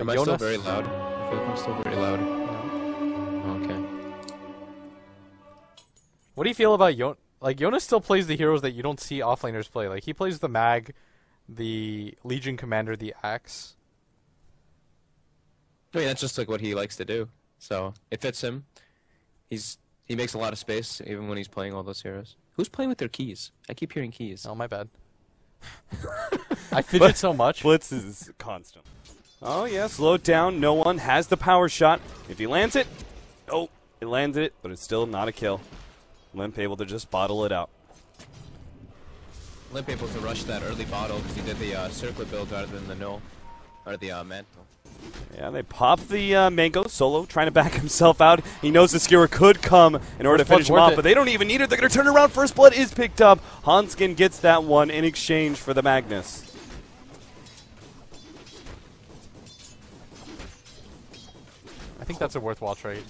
Am I still very loud? I feel like I'm still very loud. No. Okay. What do you feel about Jonas? Like, Jonas still plays the heroes that you don't see offlaners play. Like, he plays the Mag, the Legion Commander, the Axe. I mean, that's just like what he likes to do. So it fits him. He makes a lot of space even when he's playing all those heroes. Who's playing with their keys? I keep hearing keys. Oh, my bad. I fidget so much. Blitz is constant. Oh, yeah, slowed down. No one has the power shot. If he lands it, oh, it landed it, but it's still not a kill. Limp able to just bottle it out. Limp able to rush that early bottle because he did the circlet build rather than the null, or the mantle. Yeah, they pop the Mango. Solo trying to back himself out. He knows the skewer could come in order to finish him off, but they don't even need it. They're going to turn around. First blood is picked up. Hanskin gets that one in exchange for the Magnus. I think that's a worthwhile trade.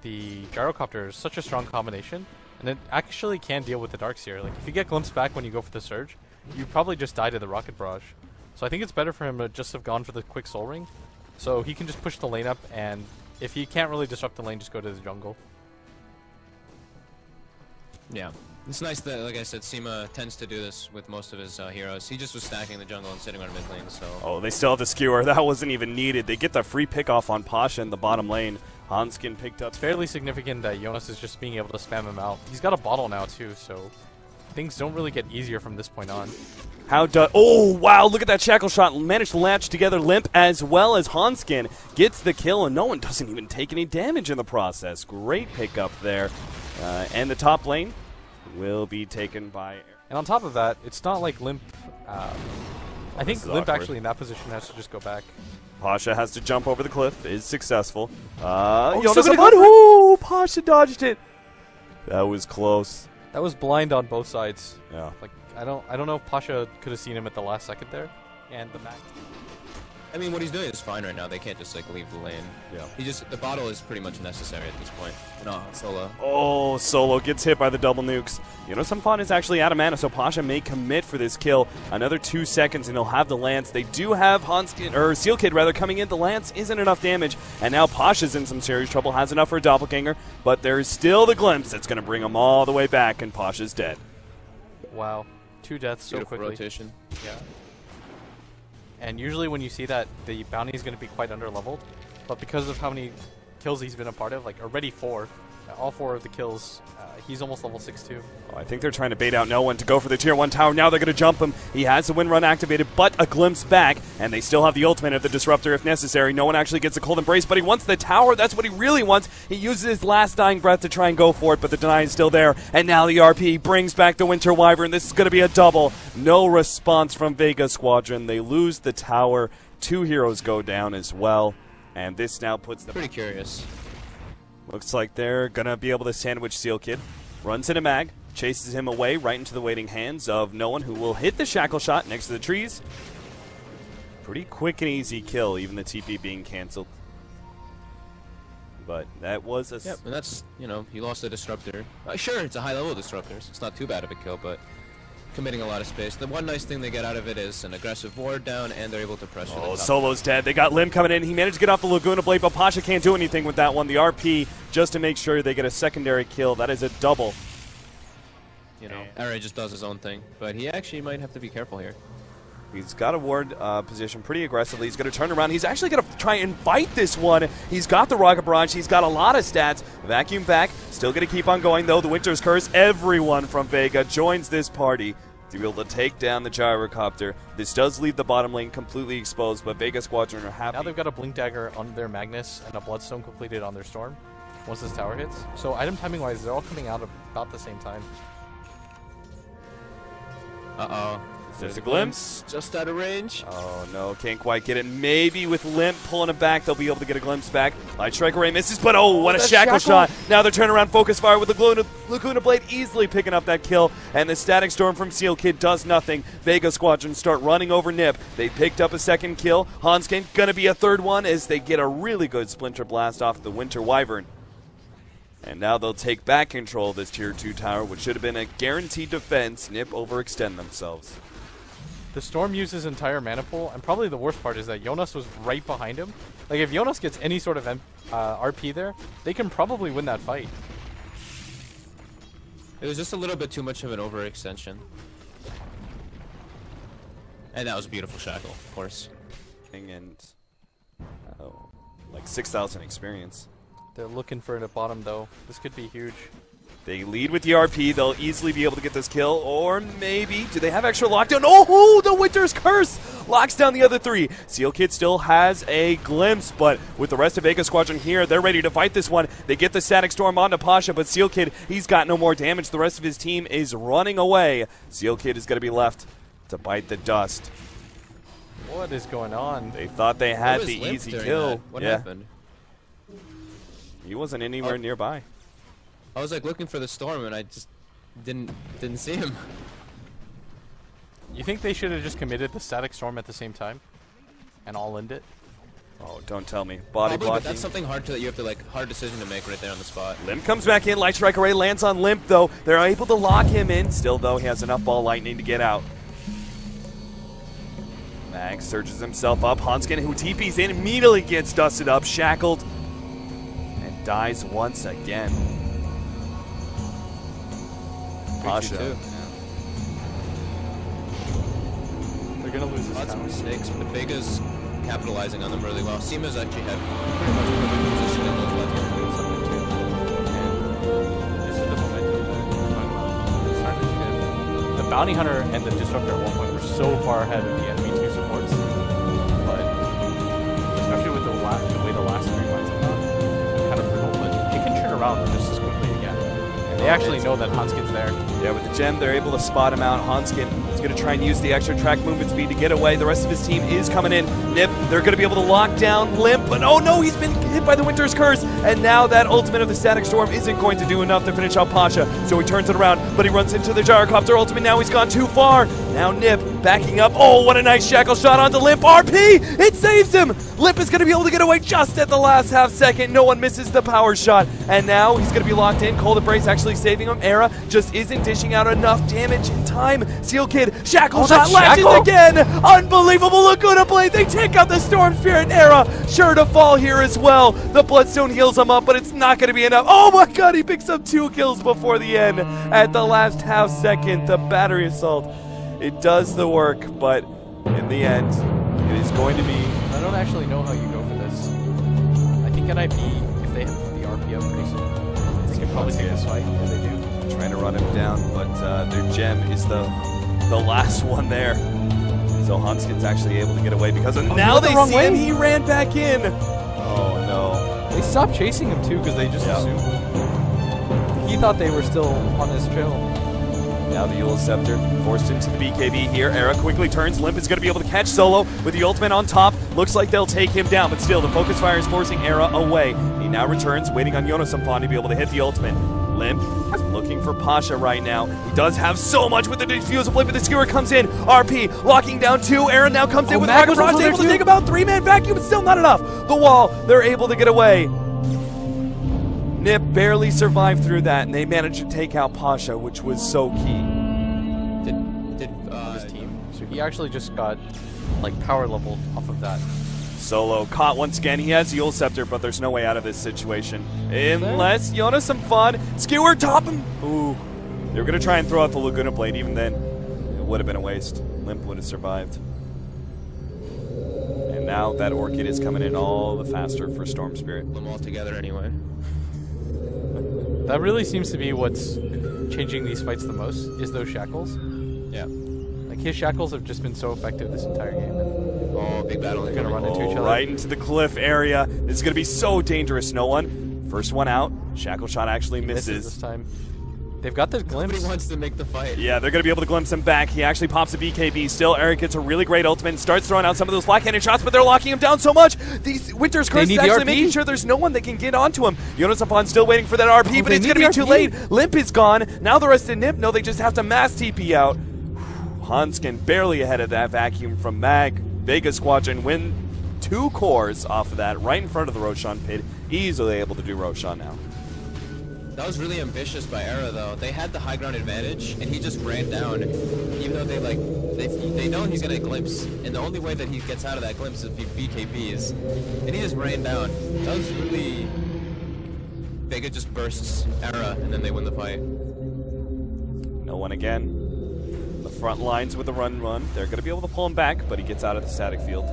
The Gyrocopter is such a strong combination, and it actually can deal with the Darkseer. Like, if you get glimpsed back when you go for the Surge, you probably just die to the Rocket Barrage. So I think it's better for him to just have gone for the quick Soul Ring, so he can just push the lane up, and if he can't really disrupt the lane, just go to the jungle. Yeah. It's nice that, like I said, Sima tends to do this with most of his heroes. He just was stacking the jungle and sitting on mid lane, so... Oh, they still have the skewer. That wasn't even needed. They get the free pick off on Pasha in the bottom lane. Hanskin picked up. It's fairly significant that Jonas is just being able to spam him out. He's got a bottle now, too, so things don't really get easier from this point on. Oh, wow, look at that shackle shot. Managed to latch together Limp as well as Hanskin. Gets the kill, and no one doesn't even take any damage in the process. Great pickup there. And the top lane will be taken by... And on top of that, it's not like Limp... I think Limp actually in that position has to just go back. Pasha has to jump over the cliff. Is successful. Jonas oh, Pasha dodged it. That was close. That was blind on both sides. Yeah. Like, I don't know if Pasha could have seen him at the last second there. And the Mac. I mean, what he's doing is fine right now. They can't just, like, leave the lane. Yeah. The bottle is pretty much necessary at this point. No, Solo. Oh, Solo gets hit by the double nukes. Samfon is actually out of mana, so Pasha may commit for this kill. Another 2 seconds, and he'll have the Lance. They do have Seal Kid coming in. The Lance isn't enough damage, and now Pasha's in some serious trouble. Has enough for a Doppelganger, but there's still the glimpse that's going to bring him all the way back, and Pasha's dead. Wow. 2 deaths so Beautiful quickly. Rotation. Yeah. And usually when you see that, the bounty is going to be quite underleveled. But because of how many kills he's been a part of, like already 4, all 4 of the kills, he's almost level 6 too. Oh, I think they're trying to bait out no one to go for the tier 1 tower. Now they're going to jump him. He has the wind run activated, but a glimpse back, and they still have the ultimate of the disruptor if necessary. No one actually gets a cold embrace, but he wants the tower. That's what he really wants. He uses his last dying breath to try and go for it, but the deny is still there. And now the RP brings back the Winter Wyvern. This is going to be a double. No response from Vega Squadron. They lose the tower. 2 heroes go down as well, and this now puts them... Pretty curious. Looks like they're going to be able to sandwich Seal Kid. Runs in a mag, chases him away right into the waiting hands of no one, who will hit the shackle shot next to the trees. Pretty quick and easy kill, even the TP being canceled. But that was a... Yep, and that's, he lost the disruptor. Sure, it's a high-level disruptor, so it's not too bad of a kill, but committing a lot of space. The one nice thing they get out of it is an aggressive ward down, and they're able to pressure the top. Solo's dead. They got Lim coming in. He managed to get off the Laguna Blade, but Pasha can't do anything with that one. The RP, just to make sure they get a secondary kill. That is a double. Ara just does his own thing, but he actually might have to be careful here. He's got a ward position pretty aggressively. He's going to turn around. He's actually going to try and fight this one. He's got the Rocket Barrage. He's got a lot of stats. Vacuum back. Still going to keep on going, though. The Winter's Curse. Everyone from Vega joins this party to be able to take down the Gyrocopter. This does leave the bottom lane completely exposed, but Vega Squadron are happy. Now they've got a Blink Dagger on their Magnus and a Bloodstone completed on their Storm once this tower hits. So item timing-wise, they're all coming out about the same time. Uh-oh. There's a glimpse. Just out of range. Oh, no. Can't quite get it. Maybe with Limp pulling him back, they'll be able to get a glimpse back. Light Striker Ray misses, but what a shackle shot. Now they're turning around focus fire with the Laguna Blade easily picking up that kill, and the Static Storm from Seal Kid does nothing. Vega Squadron start running over NiP. They picked up a second kill. Hanskin going to be a third one as they get a really good Splinter Blast off the Winter Wyvern. And now they'll take back control of this Tier 2 tower, which should have been a guaranteed defense. NiP overextend themselves. The Storm used his entire mana pool, and probably the worst part is that Jonas was right behind him. Like, if Jonas gets any sort of RP there, they can probably win that fight. It was just a little bit too much of an overextension. And that was a beautiful shackle, of course. And like 6,000 experience. They're looking for it at bottom, though. This could be huge. They lead with the RP. They'll easily be able to get this kill. Or maybe, do they have extra lockdown? Oh, the Winter's Curse locks down the other three. Seal Kid still has a glimpse, but with the rest of Vega Squadron here, they're ready to fight this one. They get the Static Storm onto Pasha, but Seal Kid, he's got no more damage. The rest of his team is running away. Seal Kid is going to be left to bite the dust. What is going on? They thought they had the Limp easy during kill. that? What happened? He wasn't anywhere nearby. I was like looking for the Storm and I just didn't see him. You think they should have just committed the Static Storm at the same time? And all-in'd it? Oh, don't tell me. Body Probably, blocking. but that's something hard to, you have to like, hard decision to make right there on the spot. Limp comes back in. Light Strike Array lands on Limp, though. They're able to lock him in. Still, though, he has enough ball lightning to get out. Mag surges himself up. Hanskin, who TP's in, immediately gets dusted up, shackled, and dies once again. Pasha. They're gonna lose this Lots of tower. mistakes, but Vega's capitalizing on them really well. Seema's actually had pretty much perfect position in those left-hand moves. This is the momentum that we're talking about. It's starting to shift. The Bounty Hunter and the Disruptor at one point were so far ahead of the enemy 2 supports, but especially with the way the last 3 fights have gone, it's kind of brutal, but it can turn around just as quickly again. And they actually know that Hanskin's there. Yeah, with the gem, they're able to spot him out. Hanskin is going to try and use the extra track movement speed to get away. The rest of his team is coming in. NiP, they're going to be able to lock down Limp, but oh no, he's been hit by the Winter's Curse, and now that ultimate of the Static Storm isn't going to do enough to finish out Pasha, so he turns it around, but he runs into the Gyrocopter ultimate. Now he's gone too far. Now NiP backing up. Oh, what a nice shackle shot onto Limp. RP! It saves him! Limp is going to be able to get away just at the last half second. No one misses the power shot, and now he's going to be locked in. Cold Embrace actually saving him. Era just isn't dishing out enough damage in time. Seal Kid, shackle shot, latches again! Unbelievable Laguna Blade! They take out the Storm Spirit, and Era sure to fall here as well. The Bloodstone heals him up, but it's not going to be enough. Oh my god, he picks up 2 kills before the end. At the last half second, the Battery Assault. It does the work, but in the end, it is going to be... I don't actually know how you go for this. I think NiP, if they have the RP up pretty soon, they can probably take this fight, and they do. Trying to run him down, but their gem is the last one there. So Hanskin's actually able to get away because of now they see him. He ran back in. Oh no! They stopped chasing him too because they just assumed. He thought they were still on his trail. Now the Eula Scepter forced into the BKB here. Era quickly turns. Limp is going to be able to catch Solo with the ultimate on top. Looks like they'll take him down, but still the focus fire is forcing Era away. He now returns, waiting on Jonas Sampan to be able to hit the ultimate. Limp is looking for Pasha right now. He does have so much with the Diffusal Blade, but the Skewer comes in. RP locking down 2. Aaron now comes in with Rocket Barrage, able to take about 3-man vacuum, but still not enough. The wall, they're able to get away. NiP barely survived through that, and they managed to take out Pasha, which was so key. Did his team. So he actually just got like power leveled off of that. Solo caught once again. He has the Eula Scepter, but there's no way out of this situation. Unless Jonas some fun. Skewer top him. Ooh. They were going to try and throw out the Laguna Blade. Even then, it would have been a waste. Limp would have survived. And now that Orchid is coming in all the faster for Storm Spirit. Them all together anyway. That really seems to be what's changing these fights the most, is those shackles. Yeah. Like his shackles have just been so effective this entire game. Oh, big battle. They're going to run into each other. Right into the cliff area. This is going to be so dangerous. No one. First one out. Shackle shot actually misses. This time. They've got this glimpse. Nobody wants to make the fight. Yeah, they're going to be able to glimpse him back. He actually pops a BKB. Still, Eric gets a really great ultimate and starts throwing out some of those black-handed shots, but they're locking him down so much. These Winter's Curse is actually making sure there's no one that can get onto him. Jonas Upon still waiting for that RP, but it's going to be too late. Limp is gone. Now the rest of NiP know they just have to mass TP out. Hanskin barely ahead of that vacuum from Mag. Vega Squadron win 2 cores off of that right in front of the Roshan pit. Easily able to do Roshan now. That was really ambitious by Era, though. They had the high ground advantage, and he just ran down, even though they know he's gonna glimpse, and the only way that he gets out of that glimpse is if he BKBs, and he just ran down. That was really... Vega just bursts Era, and then they win the fight. No one again. The front lines with the run. They're going to be able to pull him back, but he gets out of the static field.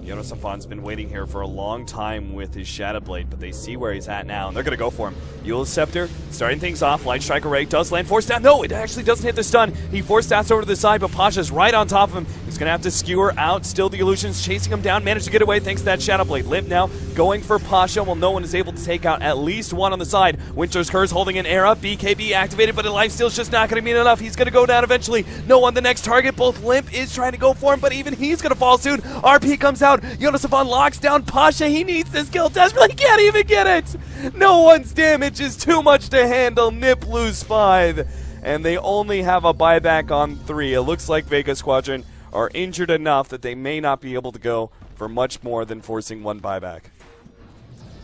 Yonosafon's been waiting here for a long time with his Shadow Blade, but they see where he's at now, and they're going to go for him. Eul's Scepter starting things off. Light Strike Array does land. Force down. No, it actually doesn't hit the stun. He force stats over to the side, but Pasha's right on top of him. He's going to have to skewer out. Still the Illusions chasing him down. Managed to get away thanks to that Shadow Blade. Limp now going for Pasha. Well, no one is able to take out at least one on the side. Winter's Curse holding an Era. BKB activated, but a lifesteal's just not going to mean enough. He's going to go down eventually. No one the next target. Both Limp is trying to go for him, but even he's going to fall soon. RP comes out. Yonosafon locks down Pasha. He needs this kill desperately. He can't even get it. No one's damage is too much to handle. NiP lose 5, and they only have a buyback on 3. It looks like Vega Squadron are injured enough that they may not be able to go for much more than forcing 1 buyback.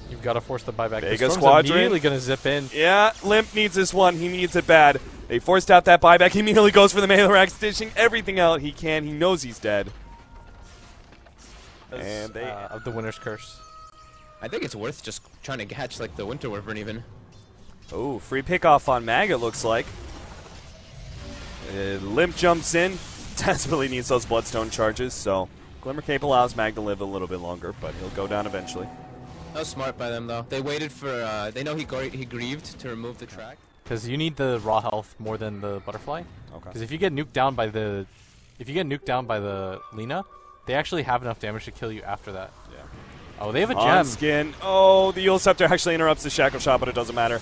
You've got to force the buyback. Vega Squadron immediately going to zip in. Yeah, Limp needs this one. He needs it bad. They forced out that buyback. He immediately goes for the melee rack, dishing everything out he can. He knows he's dead. And they of the Winter's Curse. I think it's worth just trying to catch like the Winter Wyvern even. Oh, free pickoff on Mag, it looks like. Limp jumps in. Desperately needs those Bloodstone charges, so Glimmer Cape allows Mag to live a little bit longer, but he'll go down eventually. That was smart by them, though. They waited for, they know he grieved to remove the track. Because you need the raw health more than the Butterfly. Okay. Because if you get nuked down by the... If you get nuked down by the Lina, they actually have enough damage to kill you after that. Yeah. Oh, they have a On gem. skin. Oh, the Eul Scepter actually interrupts the Shackle Shot, but it doesn't matter.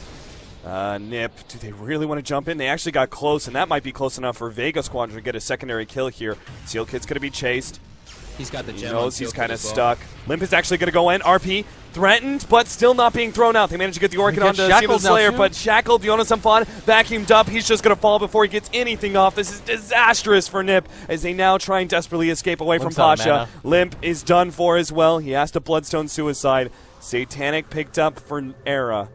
NiP, do they really want to jump in? They actually got close, and that might be close enough for Vega Squadron to get a secondary kill here. Seal Kid's going to be chased. He's got the gem. He knows he's kind of stuck. Limp is actually going to go in. RP threatened, but still not being thrown out. They managed to get the Orchid onto Siva Slayer, but shackled. Yonosafon's vacuumed up. He's just going to fall before he gets anything off. This is disastrous for NiP as they now try and desperately escape away from Pasha. Limp is done for as well. He has to Bloodstone Suicide. Satanic picked up for Era,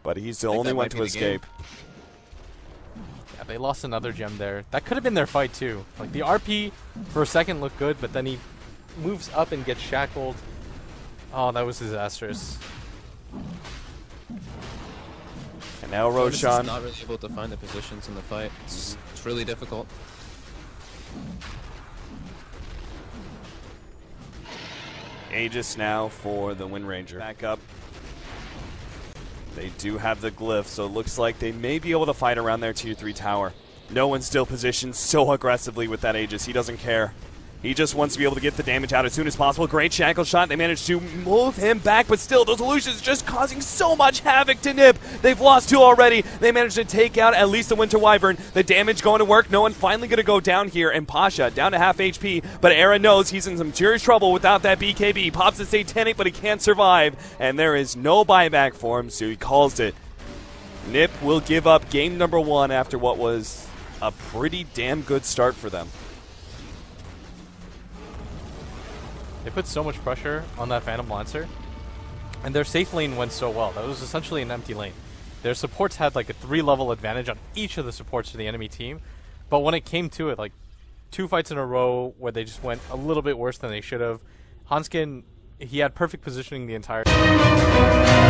but he's the only one to escape. Yeah, they lost another gem there. That could have been their fight too. Like the RP for a second looked good, but then he moves up and gets shackled. Oh, that was disastrous. And now Is Roshan. not really able to find the positions in the fight. It's really difficult. Aegis now for the Wind Ranger. Back up. They do have the glyph, so it looks like they may be able to fight around their tier 3 tower. No one's still positioned so aggressively with that Aegis. He doesn't care. He just wants to be able to get the damage out as soon as possible. Great shackle shot. They managed to move him back, but still, those illusions just causing so much havoc to NiP. They've lost 2 already. They managed to take out at least the Winter Wyvern. The damage going to work. No one finally going to go down here, and Pasha down to half HP, but Era knows he's in some serious trouble without that BKB. Pops the Satanic, but he can't survive, and there is no buyback for him, so he calls it. NiP will give up game number 1 after what was a pretty damn good start for them. They put so much pressure on that Phantom Lancer, and their safe lane went so well. That was essentially an empty lane. Their supports had like a 3-level advantage on each of the supports to the enemy team, but when it came to it, like 2 fights in a row where they just went a little bit worse than they should have. Hanskin, he had perfect positioning the entire time.